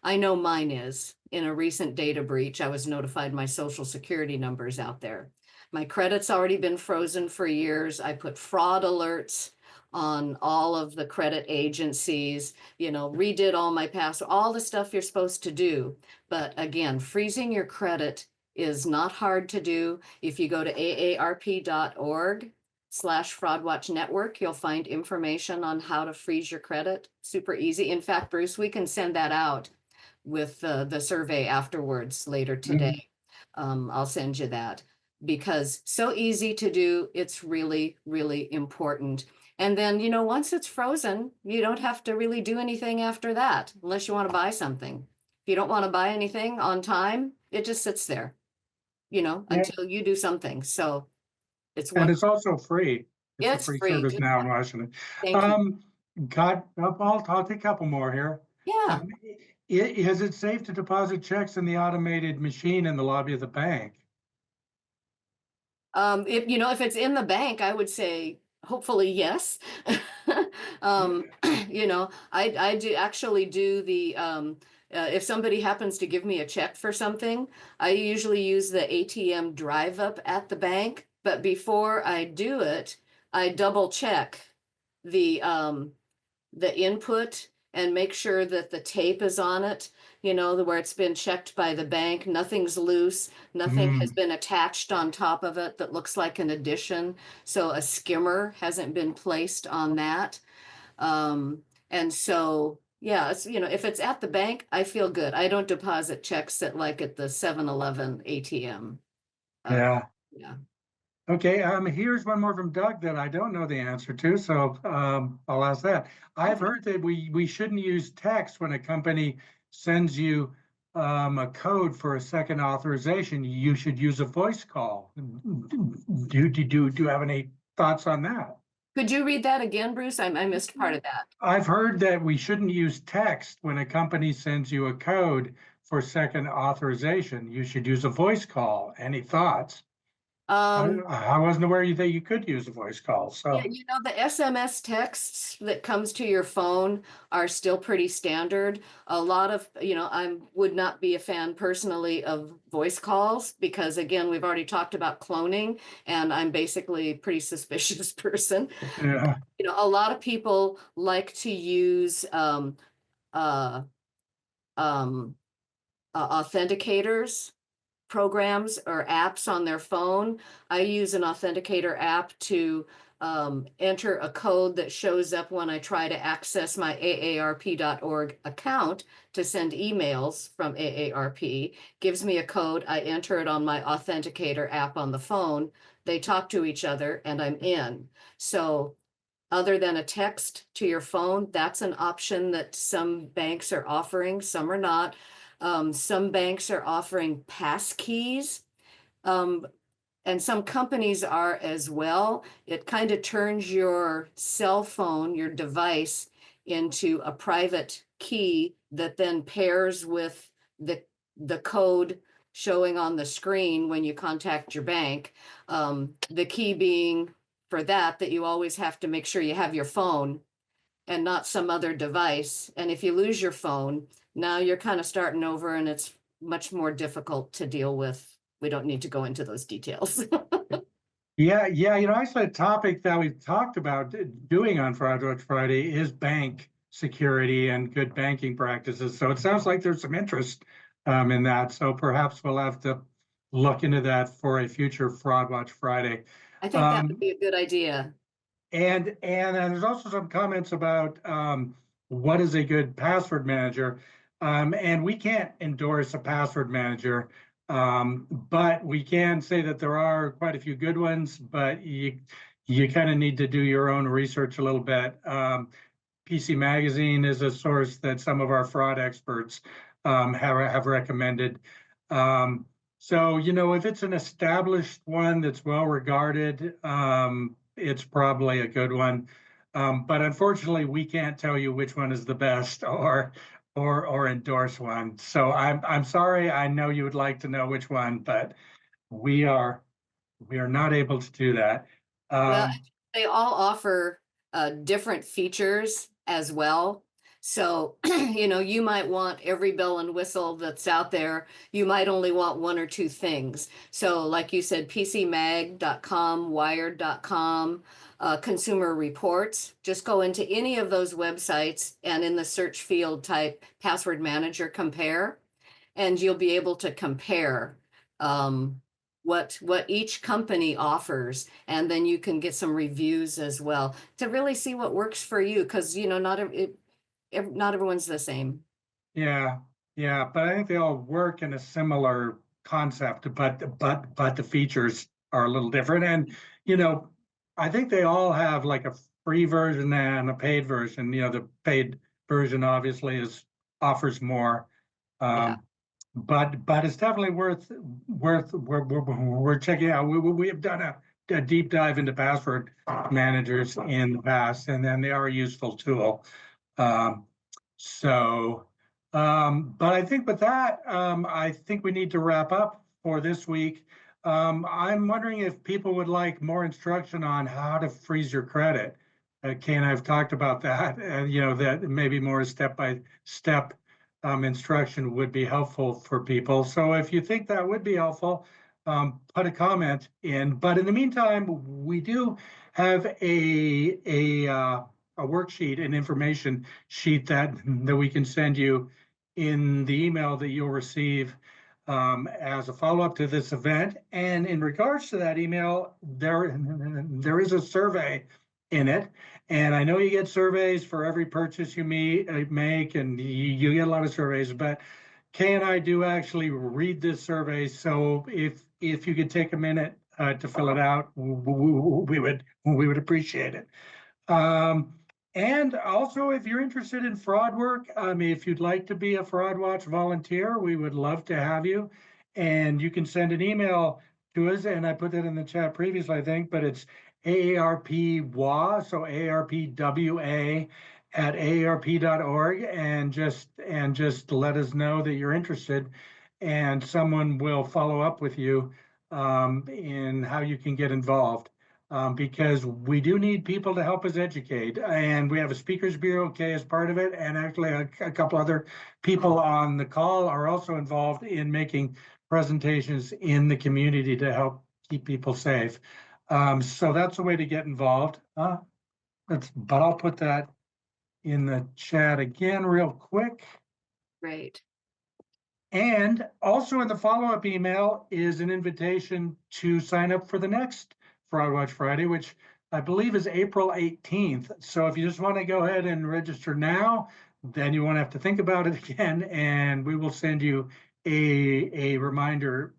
I know mine is. In a recent data breach, I was notified my social security number's out there. My credit's already been frozen for years. I put fraud alerts on all of the credit agencies, you know, redid all my password, all the stuff you're supposed to do. But again, freezing your credit is not hard to do. If you go to aarp.org/fraudwatchnetwork, you'll find information on how to freeze your credit. Super easy. In fact, Bruce, we can send that out with the survey afterwards later today. I'll send you that because so easy to do. It's really, really important. And then, you know, once it's frozen, you don't have to really do anything after that, unless you want to buy something. If you don't want to buy anything on time, it just sits there, you know, Yeah. until you do something. So it's And one. it's also free. It's Yeah, a it's free free. service now in Washington. Thank you. I'll take a couple more here. Yeah. Is it safe to deposit checks in the automated machine in the lobby of the bank? If you know, if it's in the bank, I would say hopefully yes. You know, I do actually do the if somebody happens to give me a check for something, I usually use the ATM drive up at the bank. But before I do it, I double check the input and make sure that the tape is on it, you know, where it's been checked by the bank, nothing's loose, nothing has been attached on top of it that looks like an addition. So a skimmer hasn't been placed on that. And so, yeah, it's, you know, if it's at the bank, I feel good. I don't deposit checks at like at the 7-Eleven ATM. Yeah. Yeah. Okay, here's one more from Doug that I don't know the answer to, so I'll ask that. I've heard that we shouldn't use text when a company sends you a code for a second authorization. You should use a voice call. Do you have any thoughts on that? Could you read that again, Bruce? I missed part of that. I've heard that we shouldn't use text when a company sends you a code for second authorization. You should use a voice call. Any thoughts? I wasn't aware that you could use a voice call, Yeah, so. you know, the SMS texts that comes to your phone are still pretty standard. A lot of, you know, I would not be a fan personally of voice calls because again, we've already talked about cloning and I'm basically a pretty suspicious person. Yeah. You know, a lot of people like to use uh, authenticators programs or apps on their phone. I use an authenticator app to enter a code that shows up when I try to access my AARP.org account to send emails from AARP. Gives me a code. I enter it on my authenticator app on the phone. They talk to each other and I'm in. So other than a text to your phone, that's an option that some banks are offering, some are not. Some banks are offering pass keys, and some companies are as well. It kind of turns your cell phone, your device, into a private key that then pairs with the code showing on the screen when you contact your bank. The key being for that you always have to make sure you have your phone and not some other device. And if you lose your phone, now you're kind of starting over and it's much more difficult to deal with. We don't need to go into those details. Yeah, actually a topic that we've talked about doing on Fraud Watch Friday is bank security and good banking practices. So it sounds like there's some interest in that. So perhaps we'll have to look into that for a future Fraud Watch Friday. I think that would be a good idea. And there's also some comments about what is a good password manager. And we can't endorse a password manager, but we can say that there are quite a few good ones, but you kind of need to do your own research a little bit. PC Magazine is a source that some of our fraud experts have recommended. So, if it's an established one that's well regarded, it's probably a good one. But unfortunately, we can't tell you which one is the best or endorse one. So I'm sorry. I know you would like to know which one, but we are not able to do that. Well, Um, they all offer different features as well. So, you might want every bell and whistle that's out there. You might only want one or two things. So, like you said, PCMag.com, Wired.com, Consumer Reports. Just go into any of those websites and in the search field type password manager compare, and you'll be able to compare what each company offers, and then you can get some reviews as well to really see what works for you, because not everyone's the same. Yeah, yeah, but I think they all work in a similar concept, but the features are a little different. And I think they all have like a free version and a paid version. The paid version obviously offers more, Yeah. um, but it's definitely we're checking out. We have done a deep dive into password managers in the past, and then they are a useful tool. Um, so, but I think with that, I think we need to wrap up for this week. I'm wondering if people would like more instruction on how to freeze your credit. Kay and I have talked about that, and that maybe more step-by-step instruction would be helpful for people. So if you think that would be helpful, put a comment in. But in the meantime, we do have a worksheet, an information sheet that we can send you in the email that you'll receive as a follow-up to this event. And in regards to that email, there is a survey in it. And I know you get surveys for every purchase you make, and you get a lot of surveys, but Kay and I do actually read this survey. So if you could take a minute to fill it out, we would appreciate it. And also, if you're interested in fraud work, if you'd like to be a Fraud Watch volunteer, we would love to have you. And you can send an email to us, and I put that in the chat previously, I think, but it's AARPWA, so AARPWA at AARP.org, and just let us know that you're interested, and someone will follow up with you in how you can get involved. Because we do need people to help us educate. And we have a speakers bureau, Kay, as part of it. And actually a couple other people on the call are also involved in making presentations in the community to help keep people safe. So that's a way to get involved. But I'll put that in the chat again real quick. Great. And also in the follow-up email is an invitation to sign up for the next Fraud Watch Friday, which I believe is April 18th. So if you just want to go ahead and register now, then you won't have to think about it again, and we will send you a reminder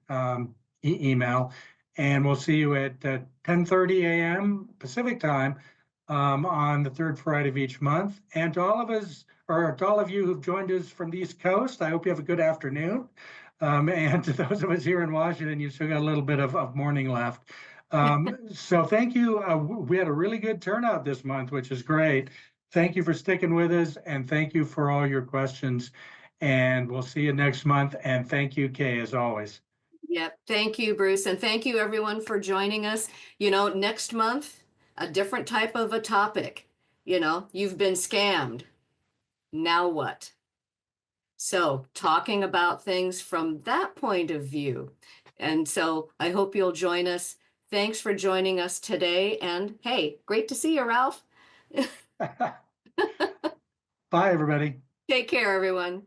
email, and we'll see you at 10:30 a.m. Pacific time on the third Friday of each month. And to all of us, or to all of you who've joined us from the East Coast, I hope you have a good afternoon. And to those of us here in Washington, you've still got a little bit of morning left. So thank you. We had a really good turnout this month, which is great. Thank you for sticking with us, and thank you for all your questions. And we'll see you next month. And thank you, Kay, as always. Yep. Thank you, Bruce. And thank you, everyone, for joining us. Next month, a different type of a topic. You've been scammed. Now what? So talking about things from that point of view. And so I hope you'll join us. Thanks for joining us today. And hey, great to see you, Ralph. Bye, everybody. Take care, everyone.